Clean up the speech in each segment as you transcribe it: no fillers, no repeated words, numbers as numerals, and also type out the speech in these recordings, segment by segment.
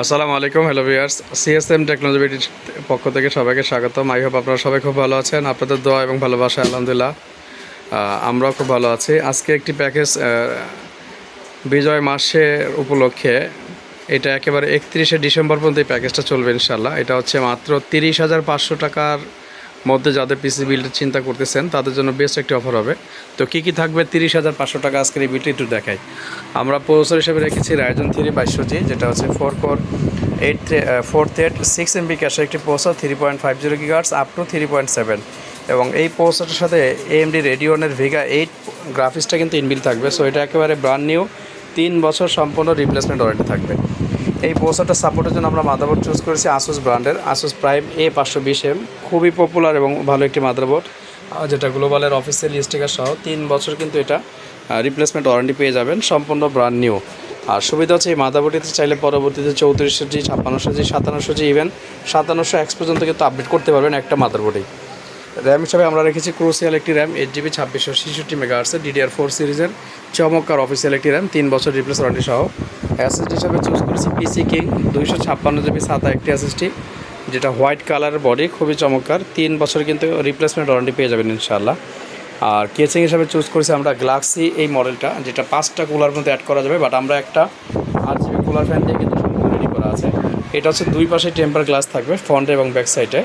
আসসালামু আলাইকুম, hello viewers. CSM টেকনোলজির পক্ষ থেকে সবাইকে স্বাগতম। আই হোপ আপনারা সবাই খুব ভালো আছেন। আপনাদের দোয়া এবং ভালোবাসা আলহামদুলিল্লাহ আমরাও খুব ভালো আছি। আজকে একটি প্যাকেজ বিজয় মাসের উপলক্ষে, এটা একেবারে 31শে ডিসেম্বর পর্যন্ত এই প্যাকেজটা চলবে ইনশাল্লাহ। এটা হচ্ছে মাত্র 30,500 টাকার মধ্যে যাদের পিসি বিল্ডের চিন্তা করতেছেন তাদের জন্য বেস্ট একটি অফার হবে। তো কী কী থাকবে 30,500 টাকা আজকের এই বিলটি একটু দেখাই। আমরা প্রসেসর হিসেবে রেখেছি Ryzen 3 2200G, যেটা হচ্ছে 4 কোর 4 থ্রেড 6 MB ক্যাশের একটি প্রসেসর, 3.50 GHz আপ টু 3.7। এবং এই প্রসেসরের সাথে AMD রেডিয়নের Vega 8 গ্রাফিক্সটা কিন্তু ইনবিল্ট থাকবে। সো এটা একেবারে ব্র্যান্ড নিউ, 3 বছর সম্পূর্ণ রিপ্লেসমেন্ট ওয়ারেন্টি থাকবে। এই প্রসেসরটা সাপোর্টের জন্য আমরা মাদারবোর্ড চুজ করেছি আসুস ব্র্যান্ডের ASUS Prime A520M, খুবই পপুলার এবং ভালো একটি মাদারবোর্ড, যেটা গ্লোবালের অফিসিয়াল স্টিকার সহ 3 বছর কিন্তু এটা রিপ্লেসমেন্ট ওয়ারেন্টি পেয়ে যাবেন, সম্পূর্ণ ব্র্যান্ড নিউ। আর সুবিধা হচ্ছে এই মাদারবোর্ডটিতে চাইলে পরবর্তীতে 3400G 5600G 5700G even 5700X পর্যন্ত কিন্তু আপডেট করতে পারবেন একটা মাদারবোর্ডেই। র্যাম হিসাবে আমরা রেখেছি ক্রুসিয়াল একটি র্যাম 8GB 2666 মেগাহার্টসের DDR4 সিরিজের চমৎকার অফিসিয়াল একটি র্যাম, 3 বছর রিপ্লেস ওয়ারেন্টি সহ। এসএসডি হিসাবে চুজ করেছি পিসি কিং 256GB SATA একটি এসএসডি, যেটা হোয়াইট কালারের বডি, খুবই চমৎকার, 3 বছর কিন্তু রিপ্লেসমেন্ট ওয়ারেন্টি পেয়ে যাবেন ইনশাআল্লাহ। আর কেচিং হিসাবে চুজ করেছি আমরা গ্লাক্সি এই মডেলটা, যেটা 5টা কুলার মধ্যে অ্যাড করা যাবে, বাট আমরা একটা RGB কুলার ফ্যান দিয়ে কিন্তু সম্পূর্ণ রেডি করা আছে। এটা হচ্ছে দুই পাশে টেম্পার গ্লাস থাকবে, ফ্রন্ট এবং ব্যাক সাইডে,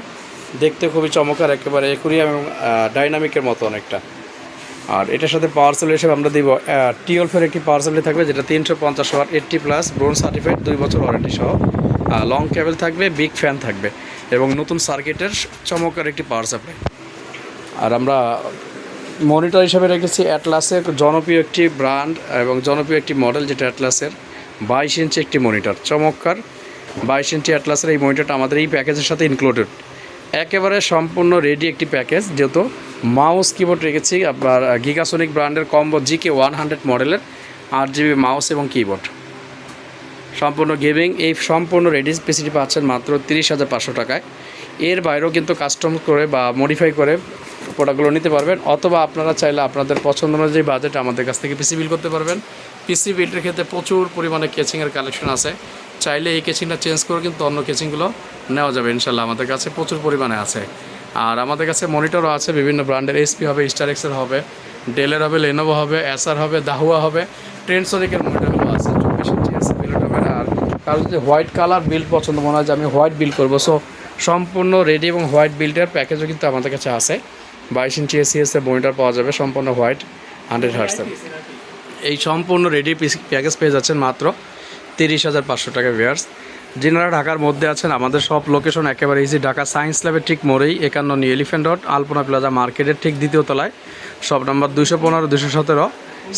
দেখতে খুবই চমৎকার, একেবারে একুরিয়াম এবং ডাইনামিকের মতো অনেকটা। আর এটার সাথে পাওয়ার সেল হিসেবে আমরা দিব টিওলফের একটি পাওয়ার সেল থাকবে, যেটা 350 ওয়াট 80+ ব্রোঞ্জ সার্টিফাইড, 2 বছর ওয়ারেন্টি সহ। লং কেবল থাকবে, বিগ ফ্যান থাকবে এবং নতুন সার্কিটের চমৎকার একটি পাওয়ার সাপ্লাই। আর আমরা মনিটর হিসেবে রেখেছি অ্যাটলাসের জনপ্রিয় একটি ব্র্যান্ড এবং জনপ্রিয় একটি মডেল, যেটা অ্যাটলাসের 22 ইঞ্চি একটি মনিটর, চমৎকার 22 ইঞ্চি অ্যাটলাসের এই মনিটরটা আমাদের এই প্যাকেজের সাথে ইনক্লুডেড। একেবারে সম্পূর্ণ রেডি একটি প্যাকেজ, যেহেতু মাউস কিবোর্ড রেখেছি আপনার গিগাসোনিক ব্র্যান্ডের কম্বো GK100 মডেলের 8GB মাউস এবং কিবোর্ড, সম্পূর্ণ গেমিং। এই সম্পূর্ণ রেডি পিসিটি পাচ্ছেন মাত্র 30,500 টাকায়। এর বাইরেও কিন্তু কাস্টম করে বা মডিফাই করে প্রোডাক্টগুলো নিতে পারবেন, অথবা আপনারা চাইলে আপনাদের পছন্দ অনুযায়ী বাজেট আমাদের কাছ থেকে পিসি বিল করতে পারবেন। পিসি বিল্ডের ক্ষেত্রে প্রচুর পরিমাণে কেচিংয়ের কালেকশন আছে, চাইলে এই কেচিংটা চেঞ্জ করে কিন্তু অন্য কেচিংগুলো নেওয়া যাবে ইনশাল্লাহ, আমাদের কাছে প্রচুর পরিমাণে আছে। আর আমাদের কাছে মনিটরও আছে বিভিন্ন ব্র্যান্ডের, HP হবে, স্টারেক্সের হবে, ডেলের হবে, লেনোভো হবে, এসার হবে, দাহুয়া হবে, ট্রেন্ডসনিকের মনিটরগুলো আছে, 24 ইঞ্চি আছে বিল্ড হবে না। আর কারো যদি হোয়াইট কালার বিল্ড পছন্দ মনে হয় যে আমি হোয়াইট বিল্ড করবো, সো সম্পূর্ণ রেডি এবং হোয়াইট বিল্ডের প্যাকেজও কিন্তু আমাদের কাছে আছে। 22 ইঞ্চি ACS-এর মনিটর পাওয়া যাবে, সম্পূর্ণ হোয়াইট 100 হার্টসের। এই সম্পূর্ণ রেডি প্যাকেজ পেয়ে যাচ্ছেন মাত্র 30,500 টাকা ভিউয়ার্স। যিনারা ঢাকার মধ্যে আছেন, আমাদের সব লোকেশন একেবারে ইজি, ঢাকা সায়েন্স ল্যাবের ঠিক মোড়েই 51 নিউ এলিফ্যান্ট রোড, আলপনা প্লাজা মার্কেটের ঠিক দ্বিতীয় তলায়, সব নাম্বার 215 217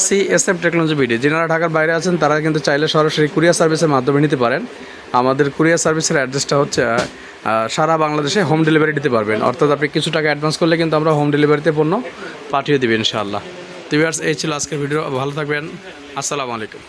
সিএসএম টেকনোলজি বিডি। যিনারা ঢাকার বাইরে আছেন তারা কিন্তু চাইলে সরাসরি কুরিয়ার সার্ভিসের মাধ্যমে নিতে পারেন। আমাদের কুরিয়ার সার্ভিসের অ্যাড্রেসটা হচ্ছে সারা বাংলাদেশে হোম ডেলিভারি দিতে পারবেন, অর্থাৎ আপনি কিছু টাকা অ্যাডভান্স করলে কিন্তু আমরা হোম ডেলিভারিতে পণ্য পাঠিয়ে দেবেন ইনশাআল্লাহ। তো ভিউয়ার্স, এই ছিল আজকের ভিডিও, ভালো থাকবেন, আসসালামু আলাইকুম।